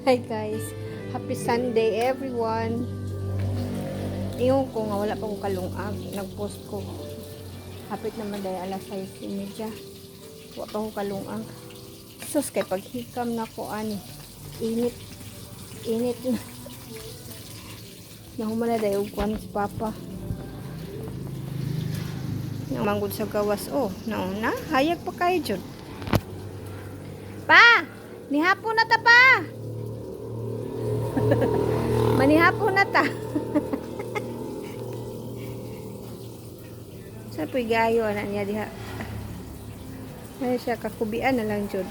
Hi guys, happy Sunday everyone. Iyon ko nga wala pa ko kalungag, nagpost ko. Hapit naman dahil alas 6:30. Wala pa ko kalungag. Sus kay paghikam na ko ani. Init na. Nahumana dahil ugwan si Papa. Nang manggod sa gawas nauna, hayag pa kayo jud. Pa, nihapon na ta pa. Manihapon na ta. Sa po'y gayo anak niya diha. Ay siya kakubian na lang jud.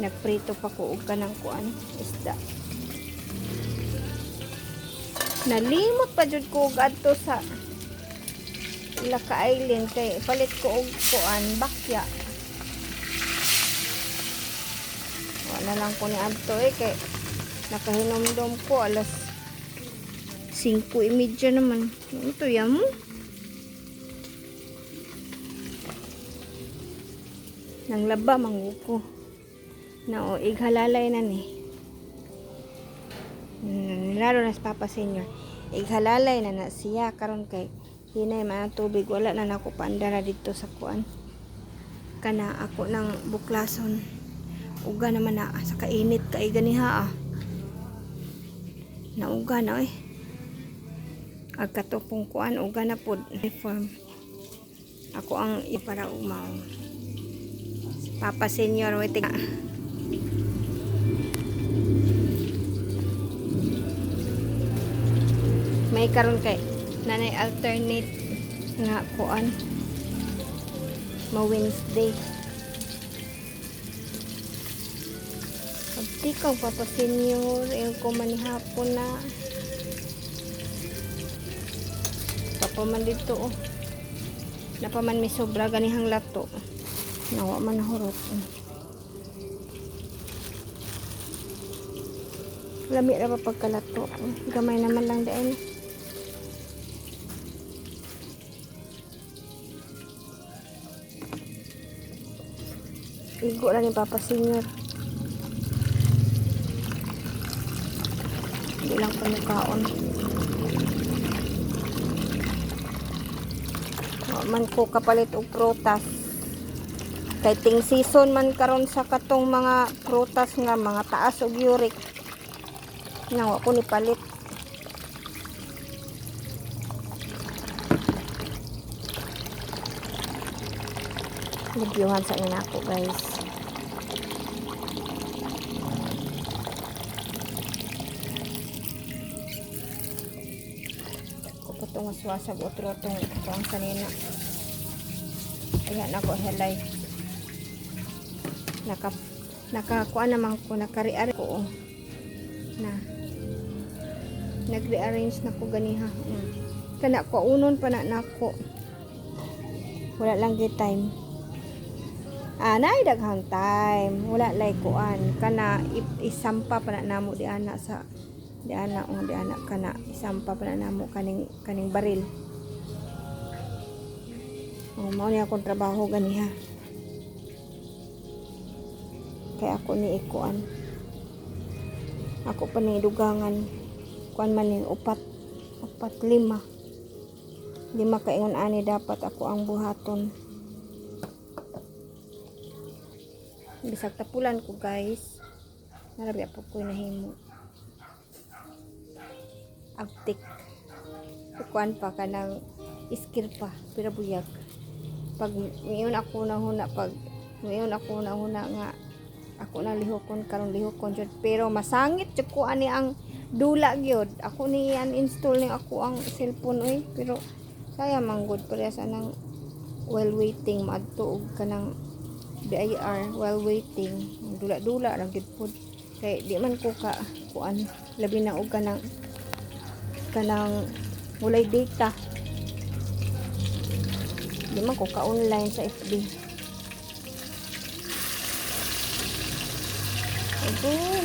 Nagprito pa ko og kanang kuan isda. Nalimot pa jud ko og adto sa Laka Island kay palit ko og kuan bakya. Wala lang ko ni adto kay nakahinomdom ko alas 5:30 naman. Ito yan mo. Nang laba manguko. Na ighalalay na ni. Lalo na sa Papa Senior. Ighalalay na siya karon kay hinay man tubig wala na nako paandara dito sa kuan. Kana ako ng buklason. Uga naman na sa kainit kay ganiha Nauga na agkatupong kuan uga na pod reform. Ako ang ipara umaw. Papa Senior waiting. May karon kay nanay alternate nga kuan ma Wednesday. Abdi kang Papa Senior yung ko manihapon na papaman dito napaman may sobra ganihang lato nawa man nahurot lami ra pa pagkalato gamay naman lang daan igo lang ni Papa Senior. Hindi lang panukaon. Man ko kapalit og prutas. Kay ting season man karon sa katong mga prutas nga mga taas og uric. Nawa ko ni palit. Libyuhan sa ina ko guys. Itong maswasag otro itong sanina. Ayan ako helay. Nakakuha naman ko. Nakari-ari ko. Nag-rearrange na ko ganiha. Kana ko unon pa na nako. Wala lang gi time. Naay daghang time. Wala lay kuan. Kana isampa pa na namo di ana sa di anak kana isampa pa na namo kaning baril. Mao ni akong trabaho ganiha. Kaya ako ni ikuan. Ako pa ni dugangan kuan man ning upat 5. 5 ka ingon ani dapat ako ang buhaton. Bisag tapulan ko guys. Narabi po ko nahimo. Agtik kuan pa kanang skill pa pero buyag pag ngayon ako na huna nga ako na lihokon karon lihokon jud pero masangit jud ko ani ang dula gyud ako ni install ning ako ang cellphone pero saya manggod parehas anang while waiting maadto og kanang DIR while waiting dula-dula ra gyud pod kay di man ko ka kuan labi na og kanang walay data di man ko ka-online sa FB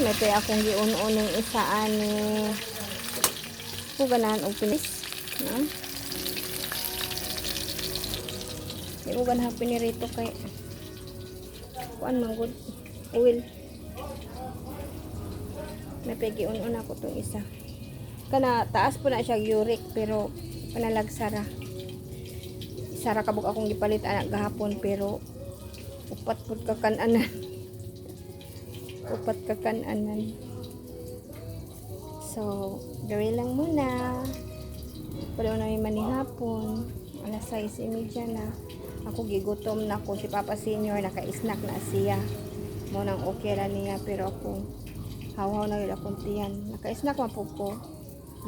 may tayo akong giun-un ng isa ani kung ganahan og pinis Di mo ganahan pinirito kay kuan man good oil. May pegi unon ako tong isa. Kana taas po na siya uric pero panalagsara. Sara kabuk akong gipalit anak gahapon pero upat pud kakananan. Upat kakananan. So, gawin lang muna. Pero na may manihapon. Alas 6:30 na. Ako gigutom na ko. Si Papa Senior naka-snack na siya. Mo nang okay ra niya pero ako haw-haw na yun akong tiyan. Naka-snack man po ko.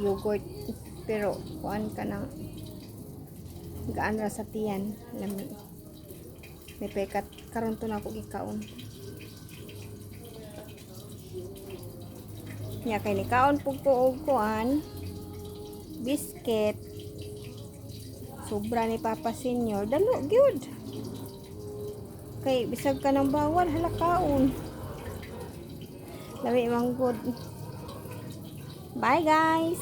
Yogurt. Pero kuan ka ng gaan ra sa tiyan. Lami. May pekat. Karon to na ako gikaon. Nya kay ni kaon pug ko og kuan. Biscuit. Sobra ni Papa Senior. Dalo gyud. Kay bisag ka ng bawal hala kaon. Lami mang good. Bye guys.